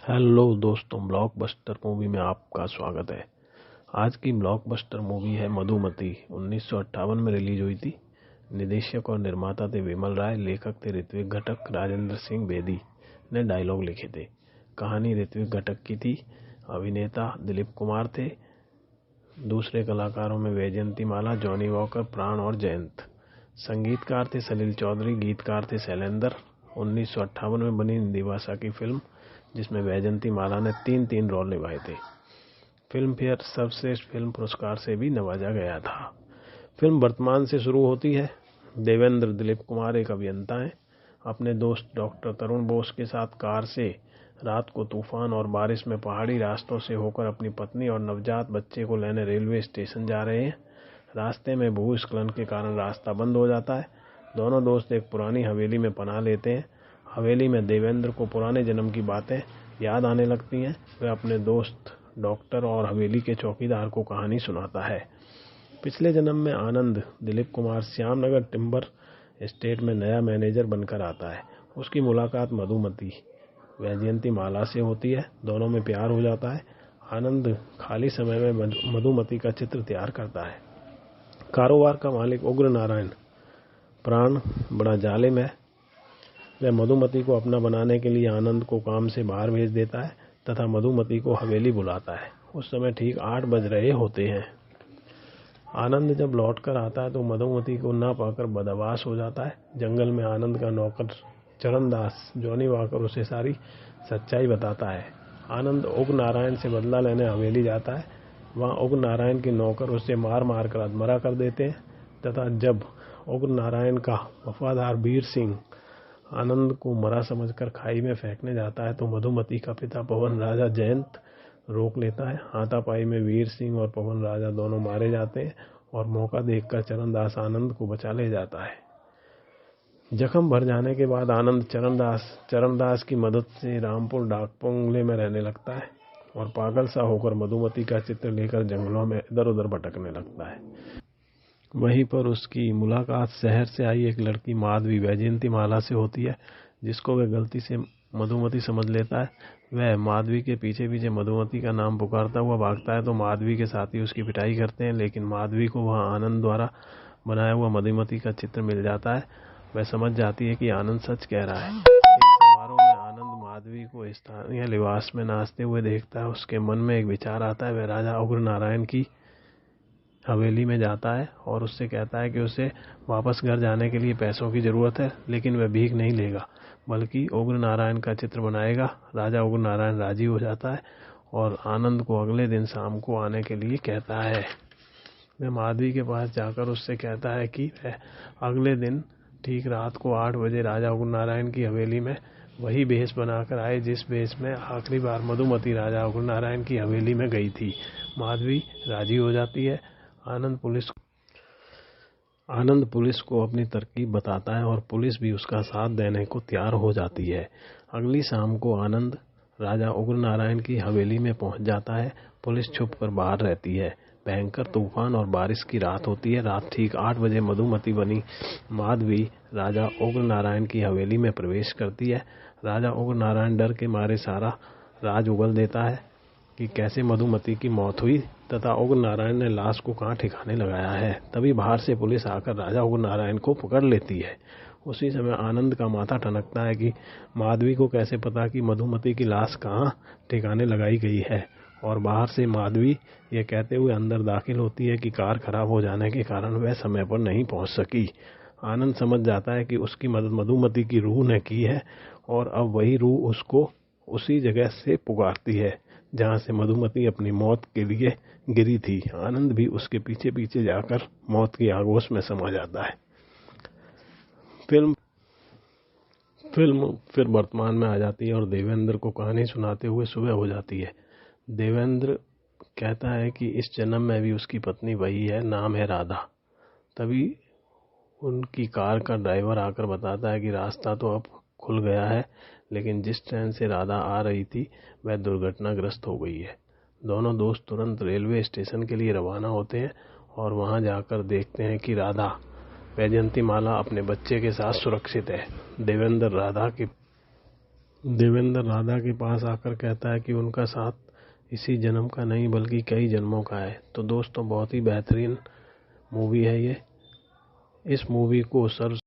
Hello दोस्तों, blockbuster movie में आपका स्वागत है। आज की ब्लॉकबस्टर मूवी है मधुमती। 1958 में रिलीज हुई थी। निर्देशक और निर्माता थे विमल राय, लेखक थे ऋत्विक घटक। राजेंद्र सिंह बेदी ने डायलॉग लिखे थे। कहानी ऋत्विक घटक की थी। अभिनेता दिलीप कुमार थे। दूसरे कलाकारों में वैजयंती माला, जॉनी वॉकर, प्राण और जयंत। संगीतकार थे सलील चौधरी, गीतकार थे शैलेंद्र। 1958 में बनी हिंदी भाषा की फिल्म जिसमें वैजयंती माला ने तीन रोल निभाए थे। फिल्म फेयर सर्वश्रेष्ठ फिल्म पुरस्कार से भी नवाजा गया था। फिल्म वर्तमान से शुरू होती है। देवेंद्र दिलीप कुमार एक अभियंता हैं। अपने दोस्त डॉक्टर तरुण बोस के साथ कार से रात को तूफान और बारिश में पहाड़ी रास्तों से होकर अपनी पत्नी और नवजात बच्चे को लेने रेलवे स्टेशन जा रहे हैं। रास्ते में भूस्खलन के कारण रास्ता बंद हो जाता है। दोनों दोस्त एक पुरानी हवेली में पनाह लेते हैं। हवेली में देवेंद्र को पुराने जन्म की बातें याद आने लगती हैं। वह अपने दोस्त डॉक्टर और हवेली के चौकीदार को कहानी सुनाता है। पिछले जन्म में आनंद दिलीप कुमार श्यामनगर टिम्बर एस्टेट में नया मैनेजर बनकर आता है। उसकी मुलाकात मधुमती वैजयंती माला से होती है। दोनों में प्यार हो जाता है। आनंद खाली समय में मधुमती का चित्र तैयार करता है। कारोबार का मालिक उग्र नारायण प्राण बड़ा जालिम है। वह मधुमती को अपना बनाने के लिए आनंद को काम से बाहर भेज देता है तथा मधुमती को हवेली बुलाता है। उस समय ठीक 8 बज रहे होते हैं। आनंद जब लौटकर आता है तो मधुमती को ना पाकर बदहवास हो जाता है। जंगल में आनंद का नौकर चरणदास जॉनी वॉकर उसे सारी सच्चाई बताता है। आनंद उग्र नारायण से बदला लेने हवेली जाता है। वहाँ उग्र नारायण के नौकर उसे मार मार कर अधमरा कर देते हैं तथा जब उग्र नारायण का वफादार वीर सिंह आनंद को मरा समझकर खाई में फेंकने जाता है तो मधुमती का पिता पवन राजा जयंत रोक लेता है। हाथापाई में वीर सिंह और पवन राजा दोनों मारे जाते हैं और मौका देखकर चरणदास आनंद को बचा ले जाता है। जख्म भर जाने के बाद आनंद चरणदास की मदद से रामपुर डाक बंगले में रहने लगता है और पागल सा होकर मधुमती का चित्र लेकर जंगलों में इधर उधर भटकने लगता है। वहीं पर उसकी मुलाकात शहर से आई एक लड़की माधवी वैजयंती माला से होती है, जिसको वह गलती से मधुमती समझ लेता है। वह माधवी के पीछे पीछे मधुमती का नाम पुकारता हुआ भागता है तो माधवी के साथी उसकी पिटाई करते हैं, लेकिन माधवी को वहां आनंद द्वारा बनाया हुआ मधुमती का चित्र मिल जाता है। वह समझ जाती है कि आनंद सच कह रहा है। एक समारोह में आनंद माधवी को स्थानीय लिबास में नाचते हुए देखता है। उसके मन में एक विचार आता है। वह राजा उग्र नारायण की हवेली में जाता है और उससे कहता है कि उसे वापस घर जाने के लिए पैसों की ज़रूरत है, लेकिन वह भीख नहीं लेगा बल्कि उग्र नारायण का चित्र बनाएगा। राजा उग्र नारायण राजी हो जाता है और आनंद को अगले दिन शाम को आने के लिए कहता है। वह माधवी के पास जाकर उससे कहता है कि वह अगले दिन ठीक रात को 8 बजे राजा उग्र नारायण की हवेली में वही भेष बनाकर आए जिस भेष में आखिरी बार मधुमती राजा उग्र नारायण की हवेली में गई थी। माधवी राजी हो जाती है। आनंद पुलिस को अपनी तरकीब बताता है और पुलिस भी उसका साथ देने को तैयार हो जाती है। अगली शाम को आनंद राजा उग्र नारायण की हवेली में पहुंच जाता है। पुलिस छुप कर बाहर रहती है। भयंकर तूफान और बारिश की रात होती है। रात ठीक 8 बजे मधुमती बनी माधवी राजा उग्र नारायण की हवेली में प्रवेश करती है। राजा उग्र नारायण डर के मारे सारा राज उगल देता है कि कैसे मधुमती की मौत हुई तथा उग्र नारायण ने लाश को कहाँ ठिकाने लगाया है। तभी बाहर से पुलिस आकर राजा उग्र नारायण को पकड़ लेती है। उसी समय आनंद का माथा ठनकता है कि माधवी को कैसे पता कि मधुमती की लाश कहाँ ठिकाने लगाई गई है, और बाहर से माधवी ये कहते हुए अंदर दाखिल होती है कि कार खराब हो जाने के कारण वह समय पर नहीं पहुंच सकी। आनंद समझ जाता है कि उसकी मदद मधुमती की रूह ने की है और अब वही रूह उसको उसी जगह से पुकारती है जहां से मधुमती अपनी मौत के लिए गिरी थी। आनंद भी उसके पीछे पीछे जाकर मौत की आगोश में समा जाता है। फिल्म फिर वर्तमान में आ जाती है और देवेंद्र को कहानी सुनाते हुए सुबह हो जाती है। देवेंद्र कहता है कि इस जन्म में भी उसकी पत्नी वही है, नाम है राधा। तभी उनकी कार का ड्राइवर आकर बताता है कि रास्ता तो अब खुल गया है, लेकिन जिस ट्रेन से राधा आ रही थी वह दुर्घटनाग्रस्त हो गई है। दोनों दोस्त तुरंत रेलवे स्टेशन के लिए रवाना होते हैं और वहां जाकर देखते हैं कि राधा वैजयंती माला अपने बच्चे के साथ सुरक्षित है। देवेंद्र राधा के देवेंद्र राधा के पास आकर कहता है कि उनका साथ इसी जन्म का नहीं बल्कि कई जन्मों का है। तो दोस्तों बहुत ही बेहतरीन मूवी है ये। इस मूवी को सर्व